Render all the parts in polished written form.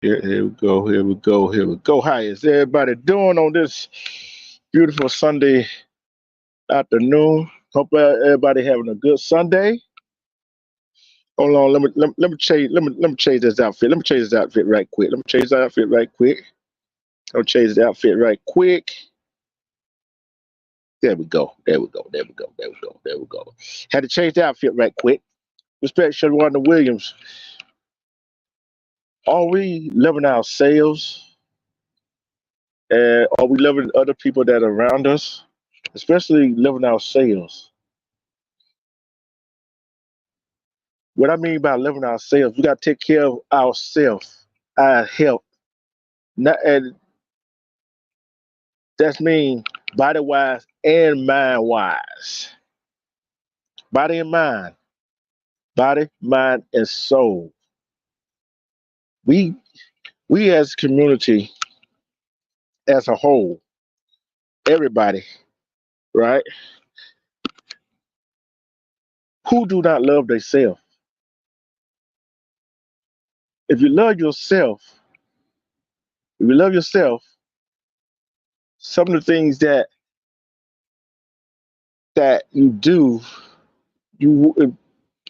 Here we go. Here we go. Here we go. How is everybody doing on this beautiful Sunday afternoon? Hope everybody having a good Sunday. Hold on, let me change this outfit. Let me change this outfit right quick. Let me change this outfit right quick. I'll change the outfit right quick. There we go. There we go. There we go. There we go. There we go. Had to change the outfit right quick. Respect Shawanda Williams. Are we loving ourselves? And are we loving other people that are around us? Especially loving ourselves. What I mean by loving ourselves, we got to take care of ourselves, our health. Not, and that's mean body wise and mind wise. Body and mind. Body, mind, and soul. We we as a community, as a whole, everybody, right? Who do not love themselves? If you love yourself, if you love yourself, some of the things that you do, you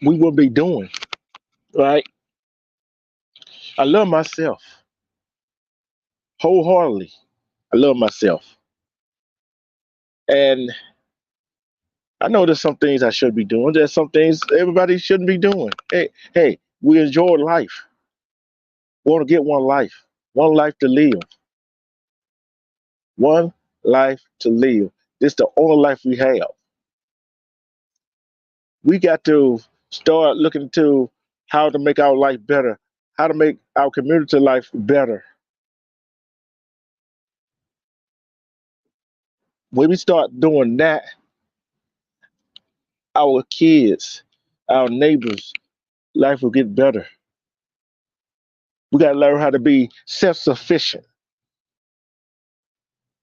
we will be doing, right? I love myself wholeheartedly. I love myself, and I know there's some things I should be doing. There's some things everybody shouldn't be doing. Hey, we enjoy life. We want to get one life to live, one life to live. This is the only life we have. We got to start looking to how to make our life better, how to make our community life better. When we start doing that, our kids, our neighbors, life will get better. We got to learn how to be self sufficient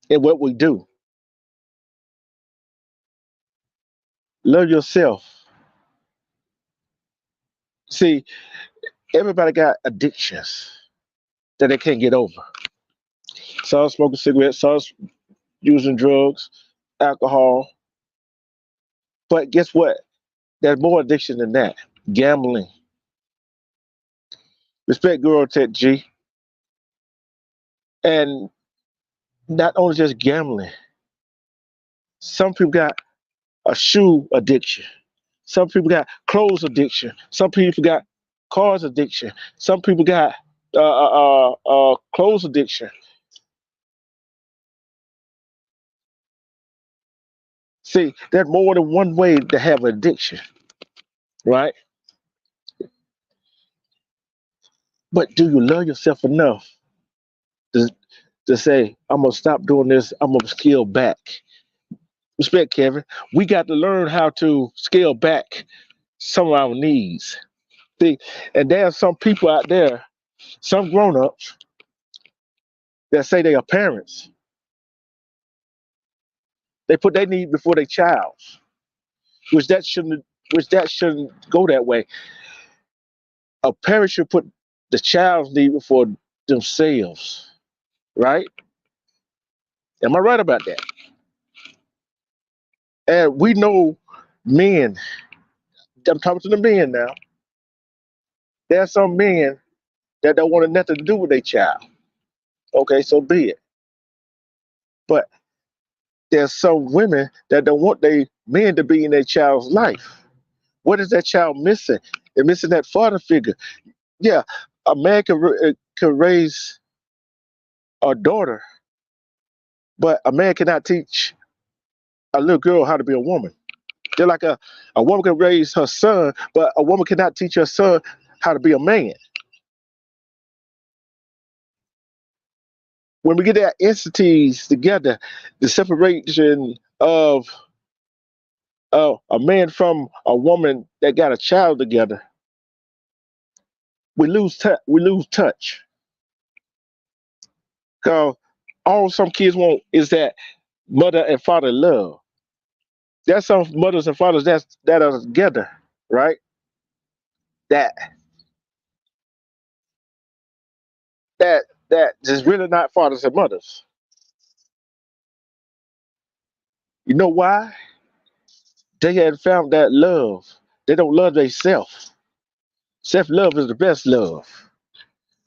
in what we do. Love yourself. See, everybody got addictions that they can't get over. Some smoking cigarettes, some using drugs, alcohol. But guess what? There's more addiction than that. Gambling. Respect Girl Tech G. And not only just gambling, some people got a shoe addiction. Some people got clothes addiction. Some people got cars addiction. Some people got clothes addiction. See, there's more than one way to have addiction, right? But do you love yourself enough to, to say, I'm gonna stop doing this, I'm gonna scale back? Respect, Kevin. We got to learn how to scale back some of our needs. See, and there are some people out there, some grown-ups that say they are parents. They put their need before their child's, which that shouldn't which that shouldn't go that way. A parent should put the child's need before themselves, right? Am I right about that? And we know men, I'm talking to the men now. There are some men that don't want nothing to do with their child. Okay, so be it. But there's some women that don't want their men to be in their child's life. What is that child missing? They're missing that father figure. Yeah, a man can raise a daughter, but a man cannot teach a little girl how to be a woman. They're like a woman can raise her son, but a woman cannot teach her son how to be a man. When we get that entities together, the separation of a man from a woman that got a child together, we lose touch. We lose touch. Cause all some kids want is that mother and father love. There's some mothers and fathers that are together, right? That that is really not fathers and mothers. You know why? They had found that love. They don't love themselves. Self love is the best love.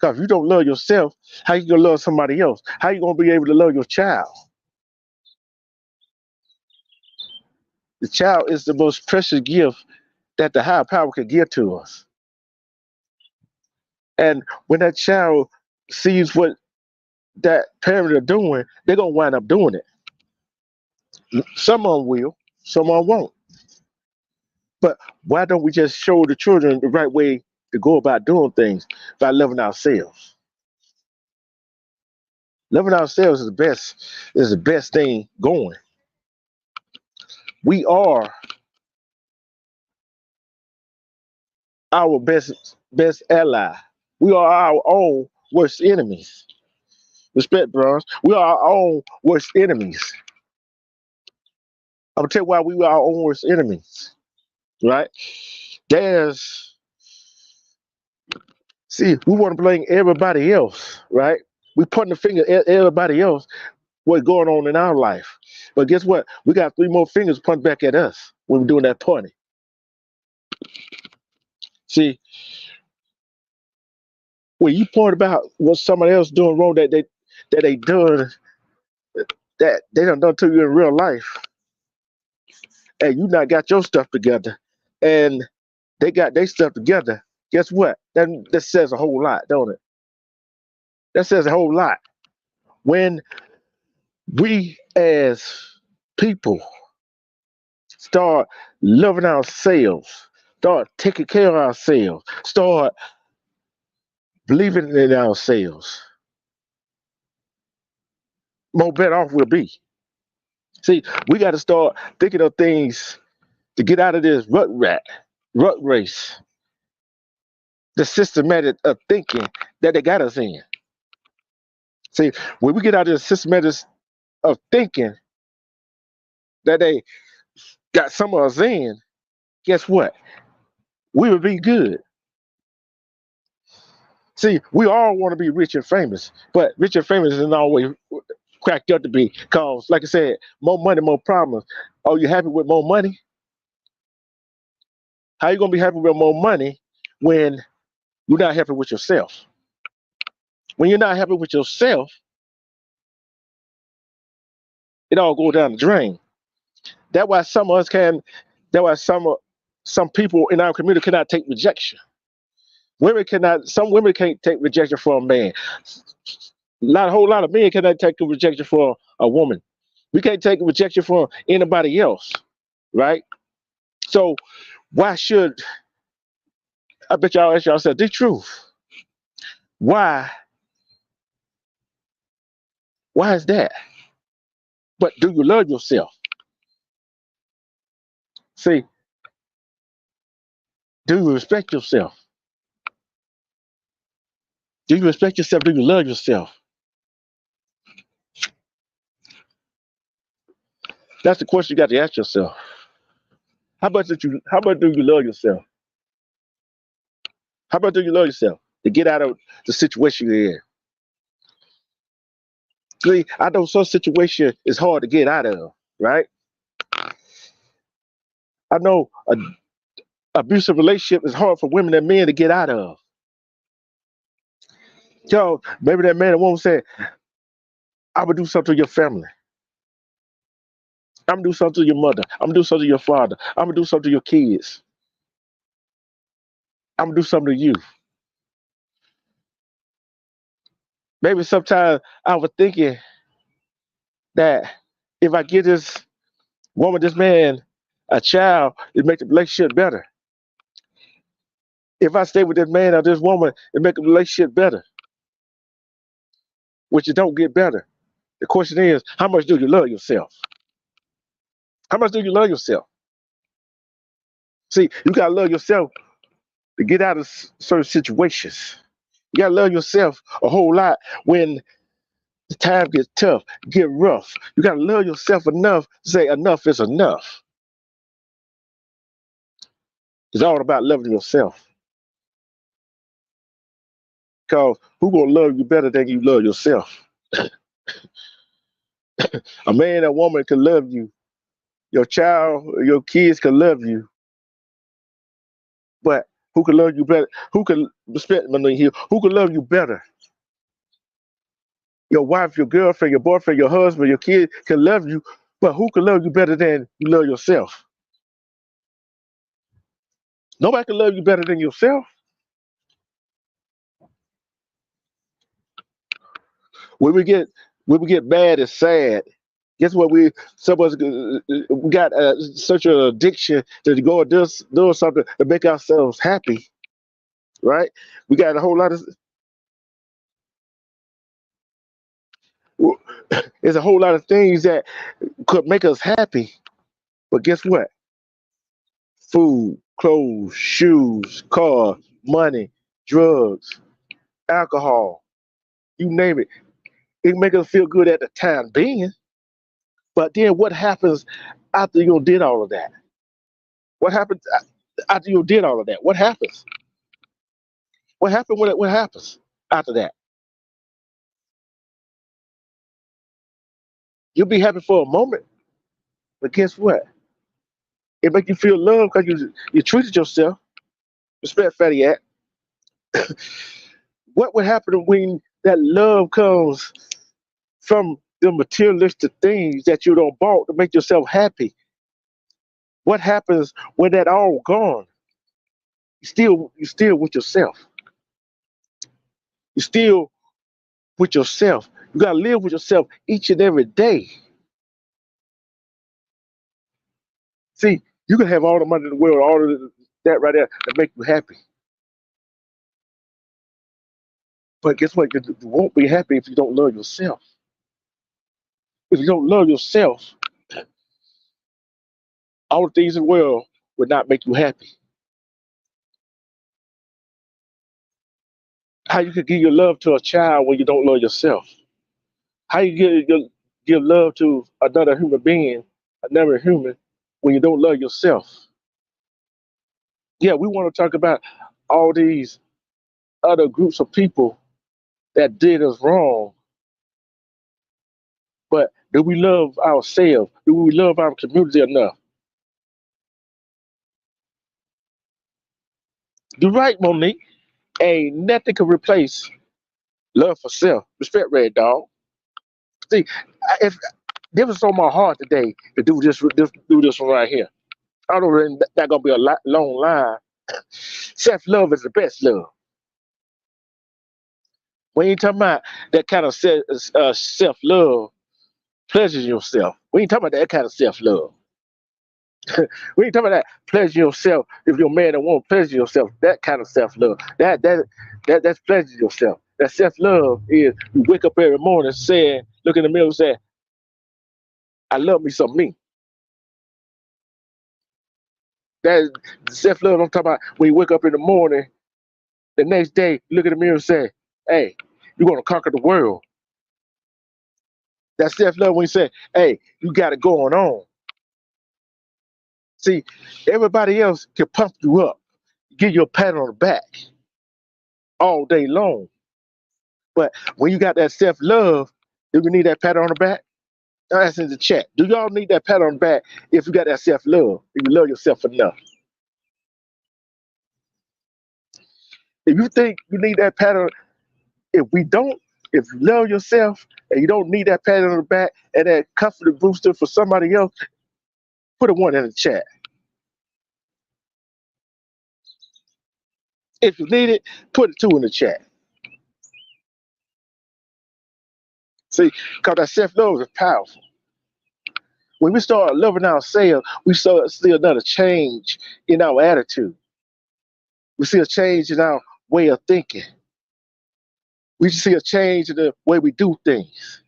Because if you don't love yourself, how you gonna love somebody else? How you gonna be able to love your child? The child is the most precious gift that the higher power can give to us. And when that child sees what that parent are doing, they're gonna wind up doing it. Some of them will, some of them won't. But why don't we just show the children the right way to go about doing things by loving ourselves? Loving ourselves is the best thing going. We are our best ally. We are our own worst enemies. Respect, bros. We are our own worst enemies. I'm gonna tell you why we are our own worst enemies. Right? There's See, we want to blame everybody else, right? We pointing the finger at everybody else what's going on in our life. But guess what? We got three more fingers pointing back at us when we're doing that pointing. See, when you point about what somebody else doing wrong that they done that they done to you in real life, and you not got your stuff together, and they got their stuff together. Guess what? That says a whole lot, don't it? That says a whole lot. When we as people start loving ourselves, start taking care of ourselves, start believing in ourselves, more better off we'll be. See, we got to start thinking of things to get out of this rut race, the systematic of thinking that they got us in. See, when we get out of the systematic of thinking that they got some of us in, guess what? We would be good. See, we all want to be rich and famous, but rich and famous isn't always cracked up to be. Cause, like I said, more money, more problems. Are you happy with more money? How you gonna be happy with more money when you're not happy with yourself? When you're not happy with yourself, it all go down the drain. That's why some of us can. That's why some people in our community cannot take rejection. Women cannot. Some women can't take rejection from a man. Not a whole lot of men cannot take a rejection for a woman. We can't take a rejection from anybody else, right? So why should I bet y'all ask yourself the truth? Why? Why is that? But do you love yourself? See, do you respect yourself? Do you respect yourself? Do you love yourself? That's the question you got to ask yourself. How much do you love yourself? How much do you love yourself to get out of the situation you're in? See, I know some situation is hard to get out of, right? I know an abusive relationship is hard for women and men to get out of. Yo, maybe that man or woman say, I'm gonna do something to your family. I'm gonna do something to your mother. I'm gonna do something to your father. I'm gonna do something to your kids. I'm gonna do something to you. Maybe sometimes I was thinking that if I give this woman, this man, a child, it make the relationship better. If I stay with this man or this woman, it make the relationship better, which it don't get better. The question is, how much do you love yourself? How much do you love yourself? See, you gotta love yourself to get out of certain situations. You gotta love yourself a whole lot when the time gets tough, get rough. You gotta love yourself enough to say enough is enough. It's all about loving yourself. Cause who gonna love you better than you love yourself? A man and woman can love you. Your child, your kids can love you, but who can love you better? Who can respect me here? Who can love you better? Your wife, your girlfriend, your boyfriend, your husband, your kid can love you, but who can love you better than you love yourself? Nobody can love you better than yourself. When we get when we get mad and sad, guess what? Some of us we got such an addiction to go and do something to make ourselves happy, right? We got a whole lot of there's a whole lot of things that could make us happy, but guess what? Food, clothes, shoes, car, money, drugs, alcohol, you name it. It make us feel good at the time being, but then what happens after you did all of that? What happens after you did all of that? What happens? What happens after that? You'll be happy for a moment, but guess what? It make you feel love because you treated yourself. Respect, fatty act. What would happen when that love comes from the materialistic things that you don't bought to make yourself happy? What happens when that all gone? You still with yourself. You still with yourself. You gotta live with yourself each and every day. See, you can have all the money in the world, all of that right there to make you happy. But guess what? You won't be happy if you don't love yourself. If you don't love yourself, all the things in the world will not make you happy. How you could give your love to a child when you don't love yourself? How you give love to another human being, another human, when you don't love yourself? Yeah, we want to talk about all these other groups of people that did us wrong, but do we love ourselves? Do we love our community enough? You're right, Monique. Ain't nothing can replace love for self. Respect, Red Dog. See, if this was on my heart today to do this one right here. I don't really, that gonna be a long line. Self love is the best love. When you talking about that kind of self love, pleasure yourself. We ain't talking about that kind of self love. We ain't talking about that pleasure yourself. If you're a man and woman, pleasure yourself. That kind of self love. That's pleasure yourself. That self love is you wake up every morning saying, look in the mirror and say, I love me some me. That self love I'm talking about when you wake up in the morning, the next day, look in the mirror and say, hey, you're gonna conquer the world. That self love when you say, hey, you got it going on. See, everybody else can pump you up, give you a pat on the back all day long. But when you got that self love, do you need that pat on the back? That's in the chat. Do y'all need that pat on the back if you got that self love? If you love yourself enough? If you think you need that pat on, if we don't, if you love yourself and you don't need that pat on the back and that comfort booster for somebody else, put a one in the chat. If you need it, put a two in the chat. See, because that self love is powerful. When we start loving ourselves, we start see another change in our attitude. We see a change in our way of thinking. We see a change in the way we do things.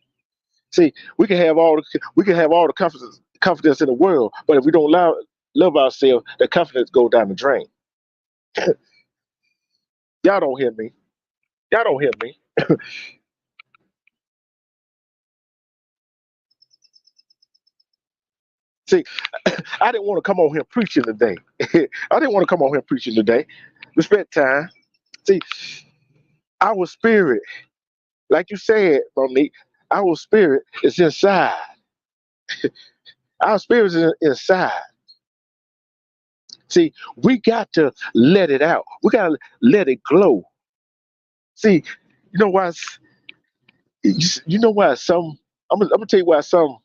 See, we can have all the confidence in the world, but if we don't love ourselves, the confidence go down the drain. Y'all don't hear me. Y'all don't hear me. See, I didn't want to come on here preaching today. I didn't want to come on here preaching today. Respect time. See, Our spirit, like you said, Monique, our spirit is inside. Our spirit is inside. See, we got to let it out. We got to let it glow. See, you know why? You know why some? I'm gonna tell you why some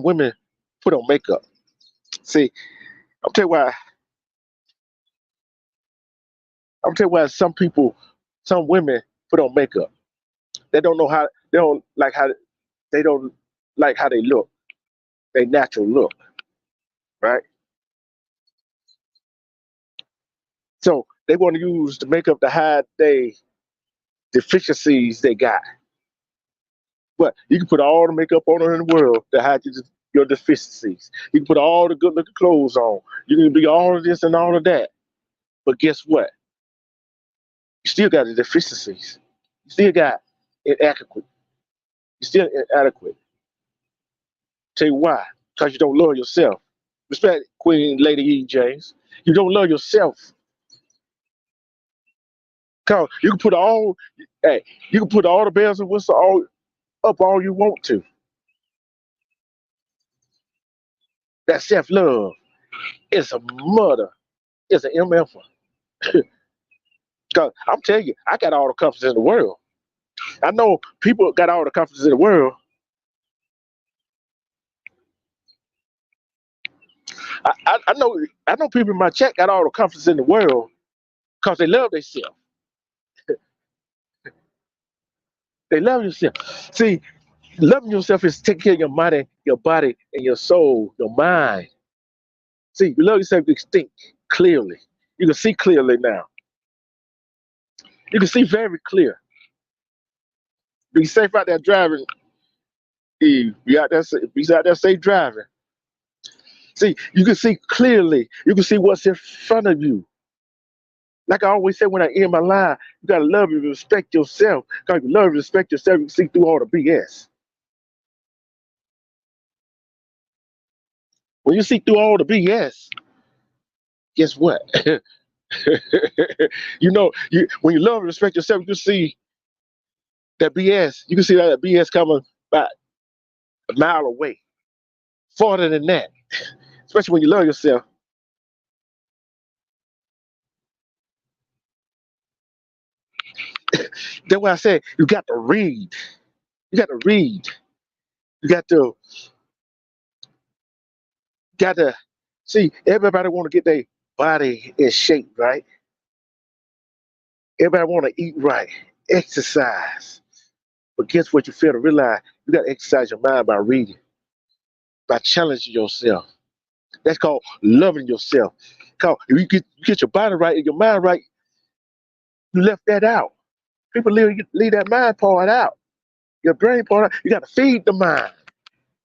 women put on makeup. See, I'm tell you why. I'm tell you why some people, some women put on makeup. They don't know how. They don't like how. They don't like how they look. They natural look, right? So they want to use the makeup to hide they deficiencies they got. But you can put all the makeup on in the world to hide your deficiencies. You can put all the good looking clothes on. You can be all of this and all of that. But guess what? You still got the deficiencies. You still got inadequate. You still inadequate. Tell you why? Because you don't love yourself. Respect Queen Lady E. James. You don't love yourself. Cause you can put all, hey, you can put all the bells and whistles all you want to. That self love is a mother. It's an MF. Cause I'm telling you, I got all the confidence in the world. I know people got all the confidence in the world. I know people in my chat got all the confidence in the world because they love themselves. They love yourself. See, loving yourself is taking care of your body, and your soul, your mind. See, you love yourself, you can think clearly. You can see clearly now. You can see very clear. Be safe out there driving. Eve. Be out there safe driving. See, you can see clearly. You can see what's in front of you. Like I always say when I end my line, you gotta love and respect yourself. Because you love and respect yourself, you can see through all the BS. When you see through all the BS, guess what? When you love and respect yourself, you can see that BS. You can see that BS coming about a mile away, farther than that. Especially when you love yourself. That's why I say you got to read. You got to read. You got to see. Everybody want to get their body in shape, right? Everybody want to eat right, exercise. But guess what? You fail to realize you got to exercise your mind by reading, by challenging yourself. That's called loving yourself. Cause if you get your body right and your mind right, you left that out. People leave that mind part out, your brain part out. You got to feed the mind.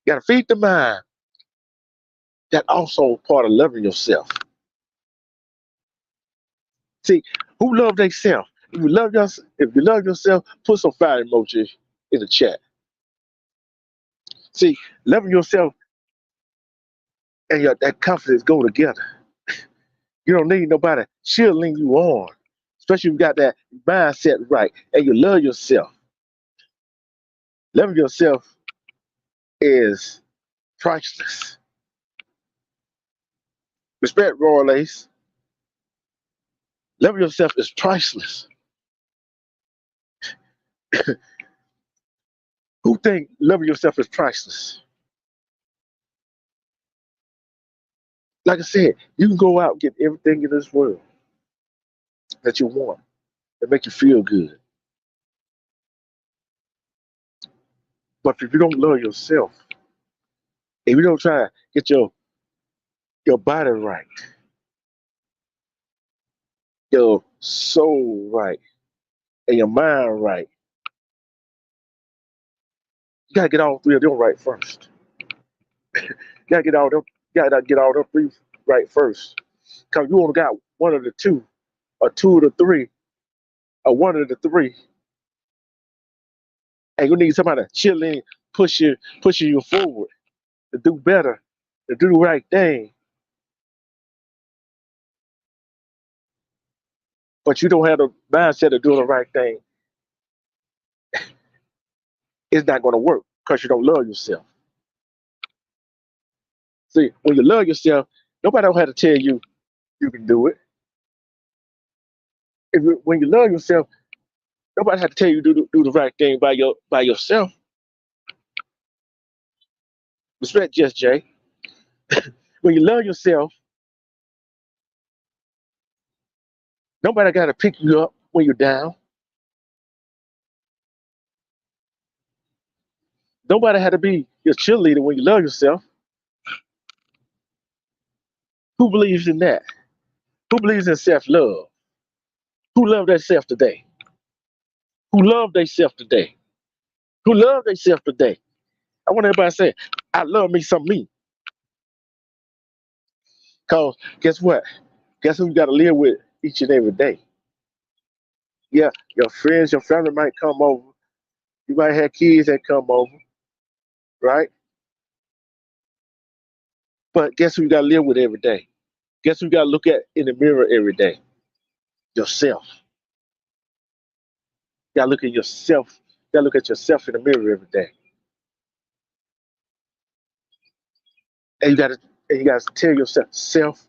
You got to feed the mind. That also part of loving yourself. See, who love themselves? If you love yourself, put some fire emoji in the chat. See, loving yourself and that confidence go together. You don't need nobody shielding you on, especially if you got that mindset right and you love yourself. Loving yourself is priceless. Respect, Royal Ace. Loving yourself is priceless. Who think loving yourself is priceless? Like I said, you can go out and get everything in this world that you want that make you feel good. But if you don't love yourself, if you don't try to get your body right, your soul right, and your mind right, you gotta get all three of them right first. You gotta get all them, three right first. Cause you only got one of the two, or two of the three, or one of the three, and you need somebody to chill in, pushing you forward to do better, to do the right thing. But you don't have the mindset of doing the right thing. it's not going to work because you don't love yourself. See, when you love yourself, nobody don't have to tell you you can do it. When you love yourself, nobody has to tell you do the right thing by yourself. Respect Just Jay. When you love yourself, nobody got to pick you up when you're down. Nobody had to be your cheerleader when you love yourself. Who believes in that? Who believes in self-love? Who love themselves today? Who love themselves today? Who love themselves today? I want everybody to say, I love me some me. Cause guess what? Guess who you got to live with each and every day? Yeah, your friends, your family might come over. You might have kids that come over, right? But guess who you got to live with every day? Guess who you got to look at in the mirror every day? Yourself. You got to look at yourself. You got to look at yourself in the mirror every day, and you got to tell yourself, self.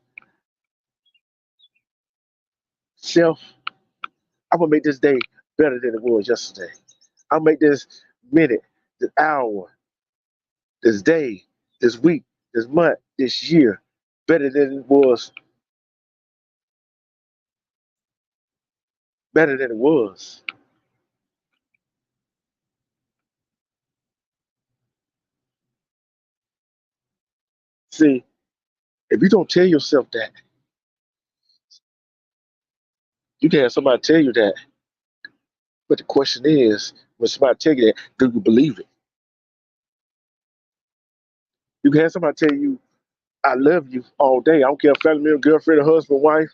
I'm gonna make this day better than it was yesterday. I'll make this minute, this hour, this day, this week, this month, this year better than it was. Better than it was. See, if you don't tell yourself that, you can have somebody tell you that. But the question is, when somebody tell you that, do you believe it? You can have somebody tell you, "I love you" all day. I don't care if family member, girlfriend, or husband, wife,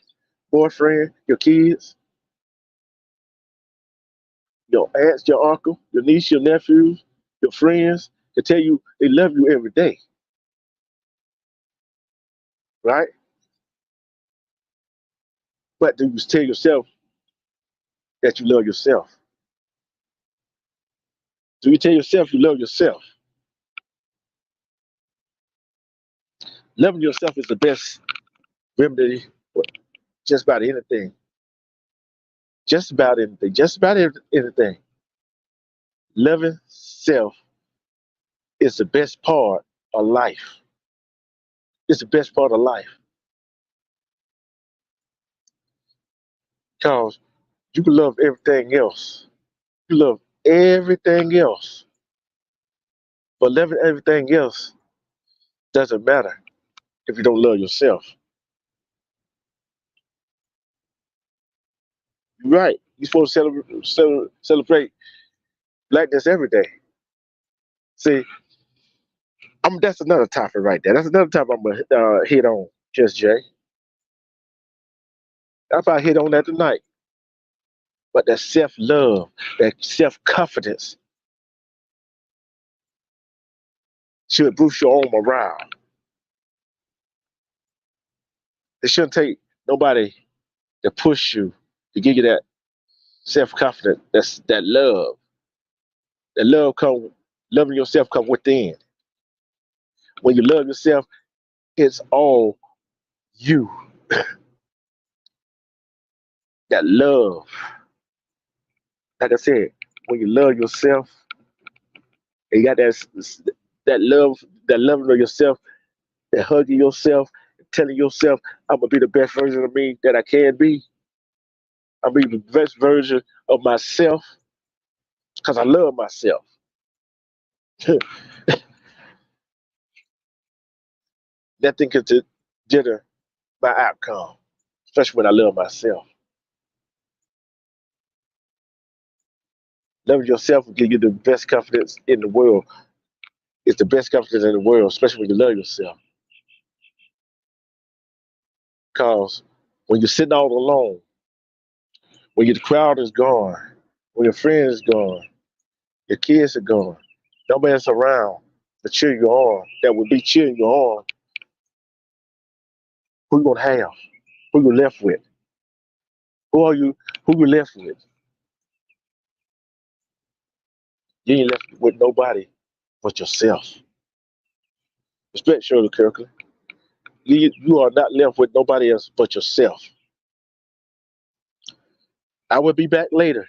boyfriend, your kids, your aunts, your uncle, your niece, your nephews, your friends can tell you they love you every day, right? But do you tell yourself that you love yourself? Do you tell yourself you love yourself? Loving yourself is the best remedy for just about anything. Just about anything. Just about anything. Loving self is the best part of life. It's the best part of life. Because you can love everything else. You love everything else. But loving everything else doesn't matter if you don't love yourself. You're right. You're supposed to celebrate blackness every day. See, that's another topic right there. That's another topic I'm gonna hit on, Just Jay. That's why I hit on that tonight. But that self love, that self confidence should boost your own morale. It shouldn't take nobody to push you to give you that self confidence. That's that love. That loving yourself come within. When you love yourself, it's all you. That love. Like I said, when you love yourself, and you got that love, that loving of yourself, that hugging yourself, telling yourself, I'm gonna be the best version of me that I can be. I'm gonna be the best version of myself because I love myself. Nothing can jitter my outcome, especially when I love myself. Loving yourself will give you the best confidence in the world. It's the best confidence in the world, especially when you love yourself. Because when you're sitting all alone, when your crowd is gone, when your friends is gone, your kids are gone, nobody's around to cheer you on, that would be cheering you on, who you gonna have? Who you left with? Who are you? Who you left with? You ain't left with nobody but yourself. Respect Shirley Kirkland. You are not left with nobody else but yourself. I will be back later.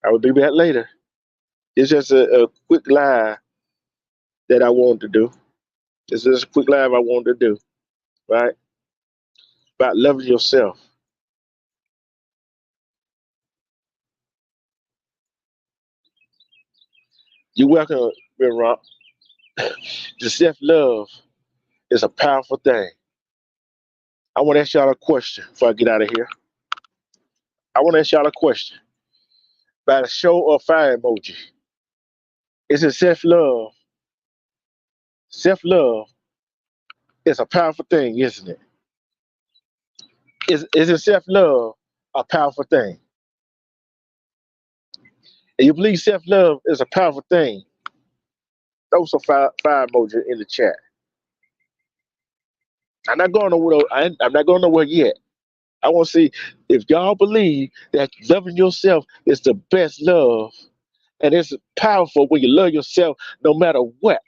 I will be back later. It's just a quick live that I wanted to do. It's just a quick live I wanted to do, right? About loving yourself. You're welcome, Ben Rock. The self love is a powerful thing. I want to ask y'all a question before I get out of here. I want to ask y'all a question. By the show or fire emoji, is it self love? Self love is a powerful thing, isn't it? Is it self love a powerful thing? And you believe self love is a powerful thing? Throw some fire emoji in the chat. I'm not going nowhere. I'm not going nowhere yet. I want to see if y'all believe that loving yourself is the best love, and it's powerful when you love yourself, no matter what,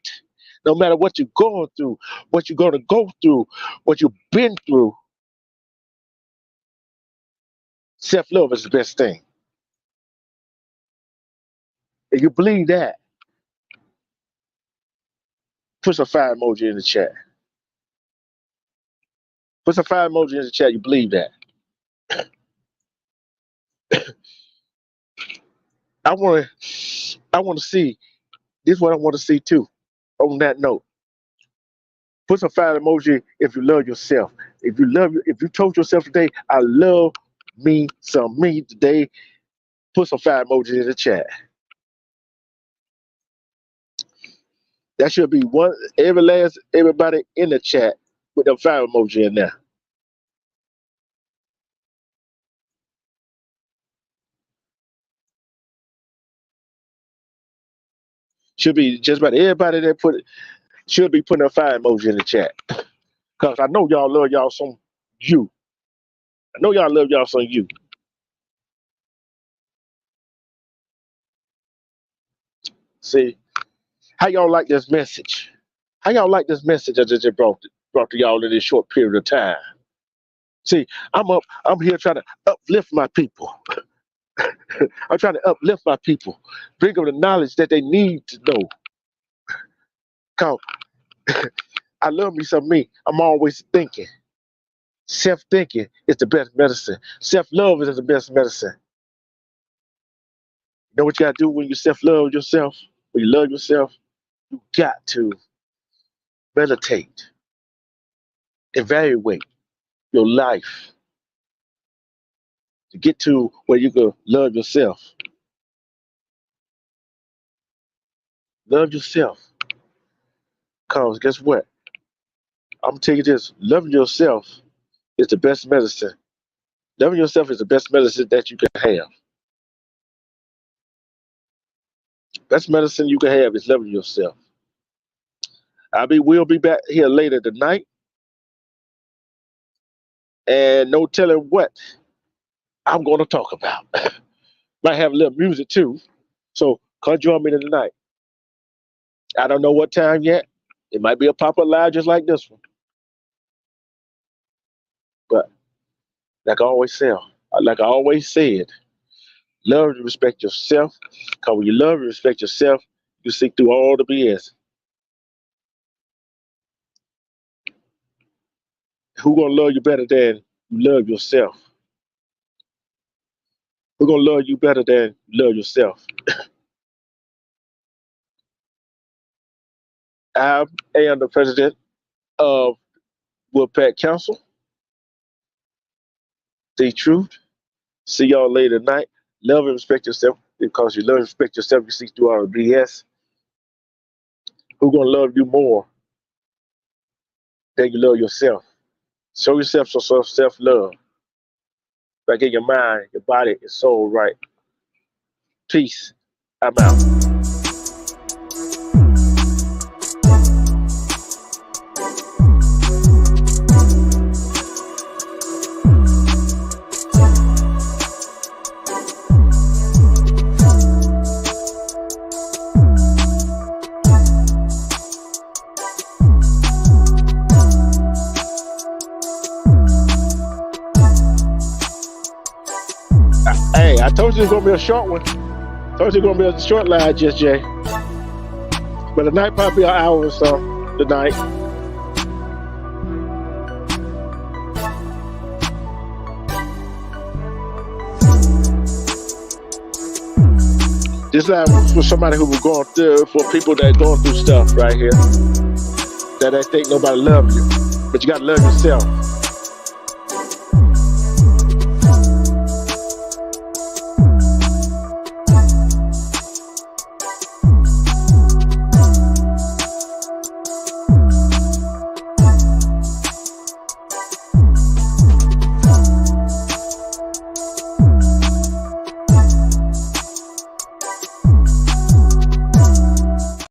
no matter what you're going through, what you're going to go through, what you've been through. Self love is the best thing. If you believe that, put some fire emoji in the chat. Put some fire emoji in the chat. You believe that? I want to see. This is what I want to see too. On that note, put some fire emoji if you love yourself. If you told yourself today, I love me some me today, put some fire emoji in the chat. That should be everybody in the chat with the fire emoji in there. Should be just about everybody that should be putting a fire emoji in the chat. Cause I know y'all love y'all some you. I know y'all love y'all some you. See, how y'all like this message? How y'all like this message I just brought to y'all in this short period of time? See, I'm here trying to uplift my people. I'm trying to uplift my people, bring them the knowledge that they need to know. Cause I love me some me. I'm always thinking. Self-thinking is the best medicine. Self-love is the best medicine. You know what you gotta do when you self-love yourself? When you love yourself, you got to meditate, evaluate your life to get to where you can love yourself. Love yourself. Cause guess what? I'm gonna tell you this, loving yourself is the best medicine. Loving yourself is the best medicine that you can have. Best medicine you can have is loving yourself. We'll be back here later tonight. And no telling what I'm gonna talk about. Might have a little music too. So come join me tonight. I don't know what time yet. It might be a pop-up live just like this one. But like I always said, love and respect yourself. Because when you love and respect yourself, you see through all the BS. Who gonna love you better than you love yourself? Who gonna love you better than you love yourself? I am the president of Wolfpack Council. The truth. See y'all later tonight. Love and respect yourself. Because you love and respect yourself, you see through all the BS. Who gonna love you more than you love yourself? Show yourself some self-love. Back in your mind, your body, your soul, right? Peace. I'm out. Hey, I told you it's gonna be a short one. Told you it's gonna be a short live, Just Jay. But the night probably an hour or so tonight. This live was for somebody who was going through, for people that are going through stuff right here. That they think nobody loves you. But you gotta love yourself.